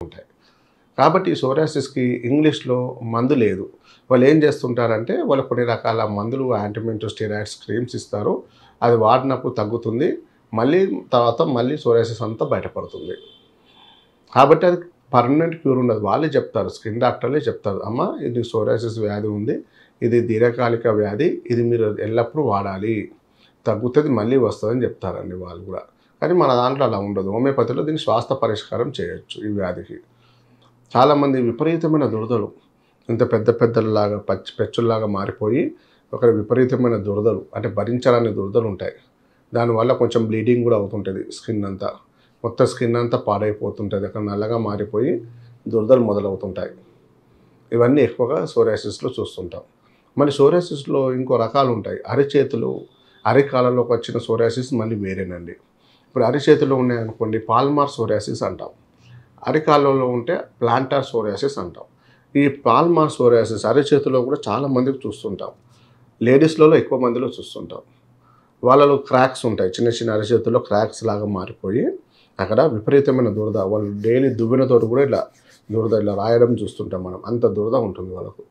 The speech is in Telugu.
ఉంటాయి. కాబట్టి ఈ సోరియాసిస్‌కి ఇంగ్లీష్‌లో మందు లేదు. వాళ్ళు ఏం చేస్తుంటారంటే వాళ్ళు కొన్ని రకాల మందులు యాంటీమెంటో స్టెరాయిడ్స్ క్రీమ్స్ ఇస్తారు. అది వాడినప్పుడు తగ్గుతుంది. మళ్ళీ సోరియాసిస్ అంతా బయటపడుతుంది. కాబట్టి అది పర్మనెంట్ క్యూర్ ఉండదు. వాళ్ళే చెప్తారు. స్కిన్ డాక్టర్లే చెప్తారు. అమ్మ ఇది సోరియాసిస్ వ్యాధి ఉంది. ఇది దీర్ఘకాలిక వ్యాధి. ఇది మీరు ఎల్లప్పుడూ వాడాలి. తగ్గుతది మళ్ళీ వస్తదని చెప్తారండి వాళ్ళు గూడా. కానీ మన దాంట్లో అలా ఉండదు. హోమియోపతిలో దీన్ని శ్వాస పరిష్కారం చేయొచ్చు ఈ వ్యాధికి. చాలామంది విపరీతమైన దురదలు ఇంత పెద్ద పెద్దలాగా పెచ్చుల్లాగా మారిపోయి ఒక విపరీతమైన దురదలు అంటే భరించరాని దురదలు ఉంటాయి. దానివల్ల కొంచెం బ్లీడింగ్ కూడా అవుతుంటుంది స్కిన్ అంతా. మొత్తం స్కిన్ అంతా పాడైపోతుంటుంది. అక్కడ నల్లగా మారిపోయి దురదలు మొదలవుతుంటాయి. ఇవన్నీ ఎక్కువగా సోరియాసిస్‌లో చూస్తుంటాం. మళ్ళీ సోరియాసిస్‌లో ఇంకో రకాలు ఉంటాయి. అరిచేతులు, అరికాళ్ళలోకి వచ్చిన సోరియాసిస్ మళ్ళీ వేరేనండి. ఇప్పుడు అరిచేతుల్లో ఉన్నాయనుకోండి పాల్మార్ సోరియాసిస్ అంటాం. అరికాళ్ళలో ఉంటే ప్లాంటార్ సోరియాసిస్ అంటాం. ఈ పాల్మార్ సోరియాసిస్ అరిచేతిలో కూడా చాలా మందికి చూస్తుంటాం. లేడీస్‌లలో ఎక్కువ మందిలో చూస్తుంటాం. వాళ్ళలో క్రాక్స్ ఉంటాయి. చిన్న చిన్న అరిచేతుల్లో క్రాక్స్ లాగా మారిపోయి అక్కడ విపరీతమైన దురద. వాళ్ళు డైలీ దువ్వెనతోటి కూడా దురద ఇలా రాయడం చూస్తుంటాం మనం. అంత దురద ఉంటుంది వాళ్ళకు.